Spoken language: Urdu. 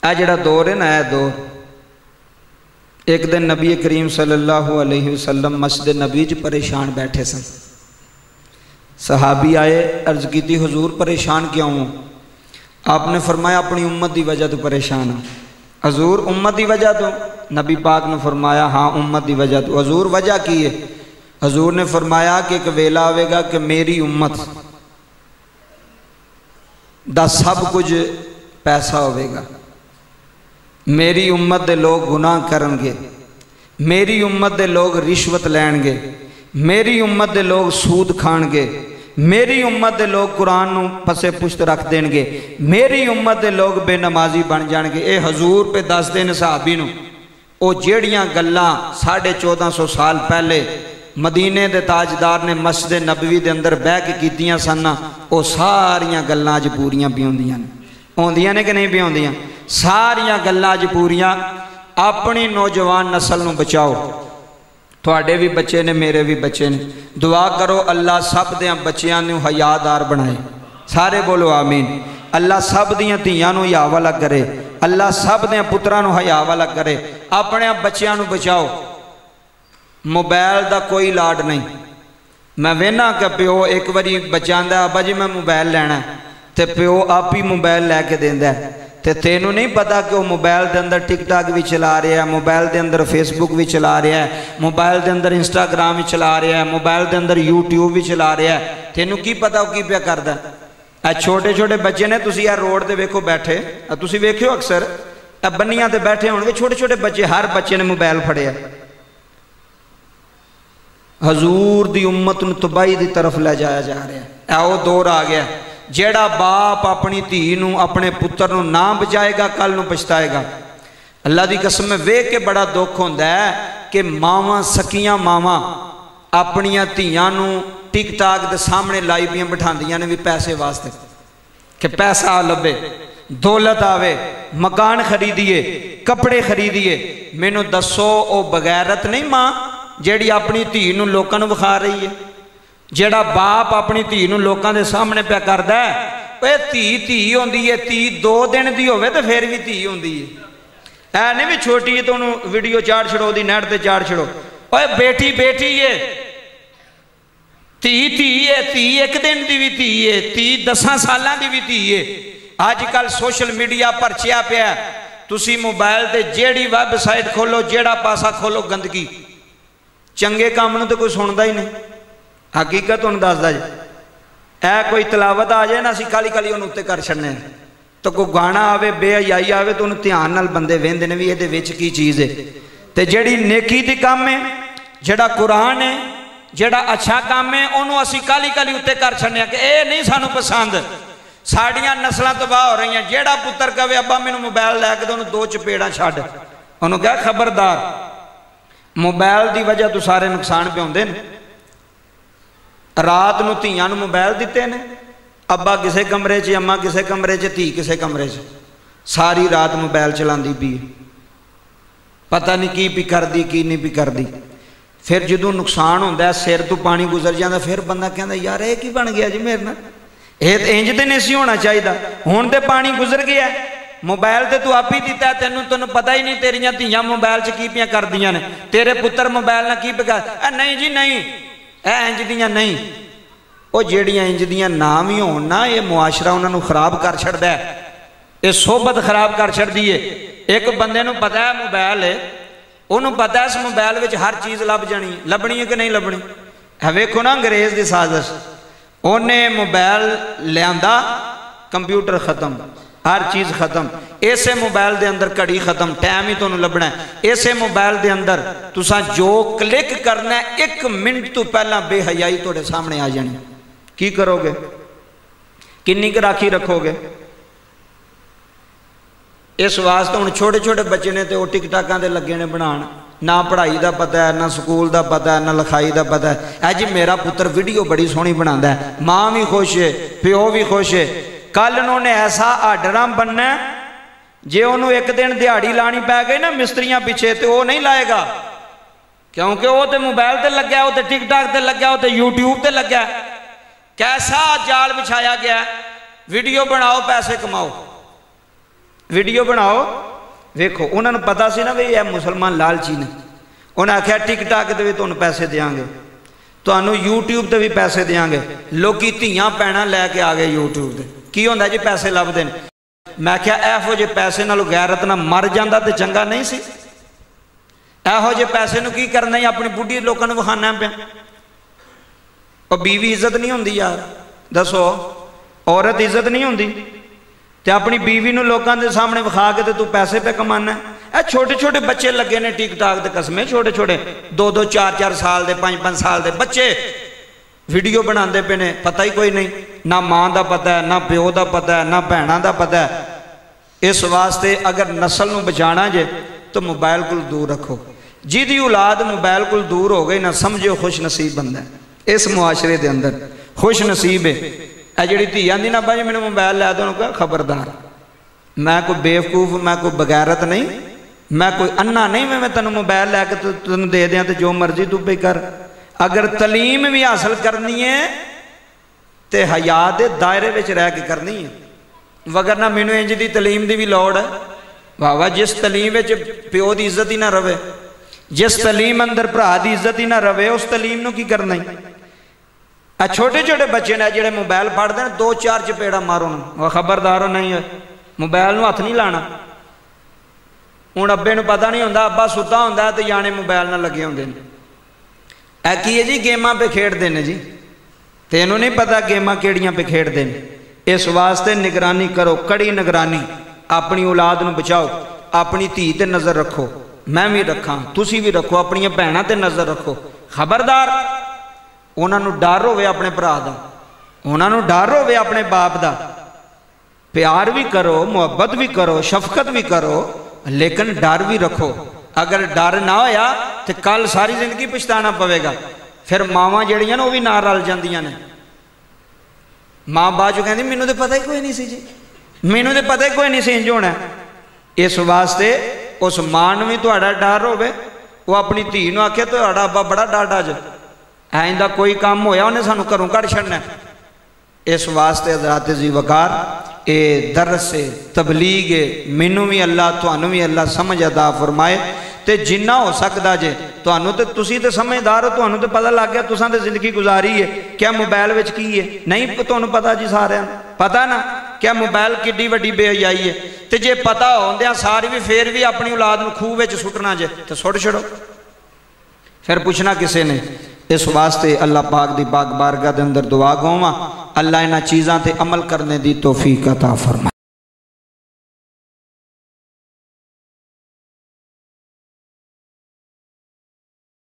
اے جڑا دور ہے نا، اے دور ایک دن نبی کریم صلی اللہ علیہ وسلم مسجد نبی چ پریشان بیٹھے سن. صحابی آئے، عرض کی تھی حضور پریشان کیوں ہوں؟ آپ نے فرمایا اپنی امت دی وجہ تو پریشان ہوں. حضور امت دی وجہ تو؟ نبی پاک نے فرمایا ہاں امت دی وجہ تو. حضور وجہ کی ہے؟ حضور نے فرمایا کہ ایک ویلا آئے گا کہ میری امت دا سب کچھ پیسہ ہوئے گا، میری امت دے لوگ گناہ کرن گے، میری امت دے لوگ رشوت لین گے، میری امت دے لوگ سود کھان گے، میری امت دے لوگ قرآن نو پسے پشت رکھ دیں گے، میری امت دے لوگ بے نمازی بن جان گے. اے حضور پہ دس دن صحابی نو او جیڑیاں گلاں 1450 سال پہلے مدینے دے تاجدار نے مسجد نبوی دے اندر بہ کے کیتیاں سننا، او ساریاں گلاں اج پوریاں بھی ہوندیاں نے. ہوندیاں نے کہ نہیں بھی ہوندیاں؟ ساریاں گلاں اج پوریاں. اپنی نوجوان نسل نو بچاؤ. تھوڑے بھی بچے نے، میرے بھی بچے نے. دعا کرو اللہ سب دیاں بچیاں نو حیادار بنائے. سارے بولو آمین. اللہ سب دیاں دھیاں نو حیا والا کرے. اللہ سب دیاں پتراں نو حیا والا کرے. اپنے بچیاں نو بچاؤ. موبائل دا کوئی لاڈ نہیں. میں وینا کہ پیو ایک باری بچاندہ ہے ابا جی میں موبائل لینا ہے، تے پیو آپ ہی موبائل لے کے دیندہ ہے. تے تینوں نہیں پتا کہ وہ موبائل دے اندر ٹک ٹاک بھی چلا رہا ہے، موبائل دے اندر فیس بک بھی چلا رہا ہے، موبائل دے اندر انسٹاگرام بھی چلا رہا ہے، موبائل دے اندر یوٹیوب بھی چلا رہا ہے. تینوں کی پتا وہ کی پیا کردا ہے؟ اے چھوٹے چھوٹے بچے نے، تسی یار روڈ دے ویکھو بیٹھے، تسی ویکھو اکثر اے بنیاں تے بیٹھے ہوں گے چھوٹے چھوٹے بچے، ہر بچے نے موبائل پھڑے ہے. حضور دی امت نو تباہی دی طرف لے جایا جا رہا ہے. اے وہ دور آ گیا جیڑا باپ اپنی دھی نو اپنے پتر نو نہ بچائے گا کل نو پچھتائے گا. اللہ دی قسم میں ویکھ کے بڑا دکھ ہوندا ہے کہ ماواں سکیاں ماواں اپنیاں دھیاں نو ٹک ٹاک دے سامنے لائی بیاں بٹھاندیاں نے بھی پیسے واسطے کہ پیسہ لبے، دولت آوے، مکان خریدیے، کپڑے خریدیے. مینوں دسو او بغیرت نہیں ماں جیڑی اپنی دھی نو لوکاں نو بخا رہی ہے؟ جیڑا باپ اپنی دھی نو لوکاں دے سامنے پہ کردا ہے، اے دھی ہوندی ہے، دھی 2 دن دی ہوئے تو پھر بھی دھی ہوندی ہے. اے نہیں بھی چھوٹی ہے تو انہوں ویڈیو چاڑ چھڑو دی نیٹ تے چاڑ چھڑو. اے بیٹی بیٹی ہے، دھی ہے، دھی 1 دن دی بھی دھی ہے، دھی 10 سالاں دی بھی دھی ہے. آج کل سوشل میڈیا پر چیا پیا، تسی موبائل تے جیڑی ویب سائٹ کھولو، جیڑا پاسا کھولو گندگی. چنگے کام نو تو کوئی سندا ہی نہیں. حقیقت انہوں دسدا جی. اے کوئی تلاوت آ جائے نا اسی کالی کالی انہوں اتے کر چھڑنے ہیں، تو کوئی گانا آوے بے حیائی آوے تو انہوں دھیان نال بندے ویندے نے بھی یہ دے وچ کی چیز ہے. تے جیڑی نیکی دی کام ہے، جیڑا قرآن ہے، جیڑا اچھا کام ہے، انہوں اسی کالی کالی اتے کر چھڑنے ہیں کہ اے نہیں سانو پسند. ساڑیاں نسلیں تباہ ہو رہی ہیں. جیڑا پتر کہوے ابا میں نے موبائل لے کے تو انہوں 2 چپیڑاں چھاڑ. انہوں کہا خبردار، موبائل دی وجہ تو سارے نقصان پہ ہوندے نے. رات نو دھیاں نو موبائل دیتے نے، ابا کسے کمرے چ، اماں کسے کمرے چ، دھی کسے کمرے چ، ساری رات موبائل چلاندی بھی پتہ نہیں کی بھی کر دی کی نہیں بھی کر دی. پھر جدوں نقصان ہوندا ہے سر تو پانی گزر جاندا، پھر بندہ کہندا یار اے کی بن گیا جی میرے نال، اے تے انج تے نہیں سی ہونا چاہیے. ہن تے پانی گزر گیا ہے، موبائل تے تو آپ ہی دیتا ہے، تینوں پتہ ہی نہیں تیریاں دھیاں موبائل چ کی پیاں کر دیاں نے، تیرے پتر موبائل نہ کی پہ کر. اے نہیں جی نہیں، اے انج دیاں نہیں. او جیڑیاں انج دیاں نام ہی ہون نا، یہ معاشرہ انہاں نو خراب کر چھڑدا ہے، یہ صحبت خراب کر چھڑ دی ہے. ایک بندے نو پتہ ہے موبائل ہے، انہوں پتہ ہے اس موبائل وچ ہر چیز لب جانی، لبنی ہے کہ نہیں لبنی. ہے ویکھو نا انگریز دی سازش، انہیں موبائل لیاندا، کمپیوٹر ختم، ہر چیز ختم. ایسے موبائل دے اندر کڑی ختم، ٹائم ہی تو انہوں لبنا ہے. ایسے موبائل دے اندر تساں جو کلک کرنا ہے 1 منٹ تو پہلا بے حیائی توڑے سامنے آ جانی. کی کرو گے؟ کنی کی راکھی رکھو گے؟ اس واسطے ہن چھوٹے چھوٹے بچے نے تے وہ ٹک ٹاکاں دے لگے نے بنان، نہ پڑھائی دا پتہ ہے، نہ سکول دا پتہ ہے، نہ لکھائی دا پتہ ہے. اے جی میرا پتر ویڈیو بڑی سونی بناندا ہے، ماں بھی خوش ہے، پیو بھی خوش ہے. کل انہوں نے ایسا آڈرام بننا ہے جے انہوں 1 دن دیہاڑی لانی پہ گئی نا مستریاں پیچھے تے وہ نہیں لائے گا، کیونکہ وہ تے موبائل تے لگ گیا، وہ تے ٹک ٹاک تے لگ گیا، وہ تے یوٹیوب تے لگ گیا. کیسا جال بچھایا گیا ہے، ویڈیو بناؤ پیسے کماؤ. ویڈیو بناؤ ویکھو انہوں نے پتا سی نا بھی یہ مسلمان لالچی نے انہیں آخیا ٹک ٹاک تے بھی تمہیں پیسے دیاں گے تمہیں یوٹیوب تے بھی پیسے دیاں گے لوکی دھیاں بھیناں لے کے آ گئے یوٹیوب تے کی ہوندا جی پیسے لبدے نے میں کہا ایہو جے پیسے نالوں غیرت نہ مر جاندا تے چنگا نہیں سی ایہو جے پیسے نو کی کرنا ہی اپنی بڈھی لوکاں نوں وکھانا پیا اور بیوی عزت نہیں ہوندی یار دسو عورت عزت نہیں ہوندی تے اپنی بیوی نو لوکاں دے سامنے وکھا کے تے تو پیسے پہ کمانا ہے اے چھوٹے چھوٹے بچے لگے نے ٹک ٹاک دے قسمیں چھوٹے چھوٹے 2-2 4-4 سال دے 5-5 سال دے بچے ویڈیو بناندے پے نے پتہ ہی کوئی نہیں نہ ماں دا پتہ ہے نہ پیو دا پتہ ہے نہ بہناں دا پتہ ہے اس واسطے اگر نسل نو بچانا جے تو موبائل کو دور رکھو جیدی اولاد موبائل کو دور ہو گئی نہ سمجھو خوش نصیب بندہ ہے اس معاشرے دے اندر خوش نصیب ہے اے جڑی دھی آندی نا بھائی میں نے موبائل لے دو کہا خبردار میں کوئی بیوقوف میں کوئی بغیرت نہیں میں کوئی انا نہیں میں تینوں موبائل لے کے تینوں دے دیاں تے جو مرضی تو پہ کر اگر تعلیم بھی حاصل کرنی ہے تے حیا دے دائرے وچ رہ کے کرنی ہے وگرنہ مینوں انج دی تعلیم دی بھی لوڑ ہے واہ واہ جس تعلیم وچ پیو دی عزت ہی نہ رہے جس تعلیم اندر بھرا دی عزت ہی نہ رہے اس تعلیم نو کی کرنا ہی چھوٹے چھوٹے بچے نے جڑے موبائل پڑھ دیں 2-4 چپیڑا مارو وہ خبردارو نہیں ہے موبائل نو ہاتھ نہیں لانا ہوں ابے نو پتہ نہیں ہوندا ابا ستا ہوندا ہے تے جانے موبائل نہ لگے ہوندے نے اے کی ہے جی گیماں پہ کھیڑ دینے جی تینوں نہیں پتا گیماں کیڑیاں پہ کھیڑ دینے اس واسطے نگرانی کرو کڑی نگرانی اپنی اولاد نو بچاؤ اپنی دھی تے نظر رکھو میں بھی رکھاں تسی بھی رکھو اپنی بہناں تے نظر رکھو خبردار انہاں نو ڈر ہوئے اپنے بھرا دا انہاں نو ڈر ہوئے اپنے باپ دا پیار بھی کرو محبت بھی کرو شفقت بھی کرو لیکن ڈر بھی رکھو اگر ڈر نہ ہویا تو کل ساری زندگی پچھتانا پوے گا پھر ماواں جڑیاں نا وہ بھی نہ رل جاندیاں نے ماں باپ جو کہندی مینوں تے پتہ ہی کوئی نہیں سی جی مینوں تے پتہ ہی کوئی نہیں سی انج ہونا اس واسطے اس ماں نوں بھی تہاڈا ڈر ہوے وہ اپنی دھی نوں آکھے تہاڈا ابا بڑا ڈاڈا جے آئندہ کوئی کام ہویا انہیں سانوں گھروں کڈ چھڈنا ہے اس واسطے حضرات ذی وقار اے درس سے تبلیغ مینوں بھی اللہ تانوں بھی اللہ سمجھ عطا فرمائے تے جنہ ہو سکدا جے تانوں تے تسی تے سمجھدار ہو تانوں تے پتہ لگ گیا تساں تے زندگی گزاری ہے کیا موبائل وچ کی ہے نہیں تانوں پتہ جی سارے پتہ نا کیا موبائل کڈی وڈی بے حیائی ہے تے جے پتہ ہوندیاں ساری بھی پھر بھی اپنی اولاد نوں خوہ وچ سٹنا جے تے سٹ چھڑو پھر پوچھنا کسے نے اس واسطے اللہ پاک دی پاک بارگاہ دے اندر دعا گواں اللہ انہاں چیزاں تے عمل کرنے دی توفیق عطا فرمائے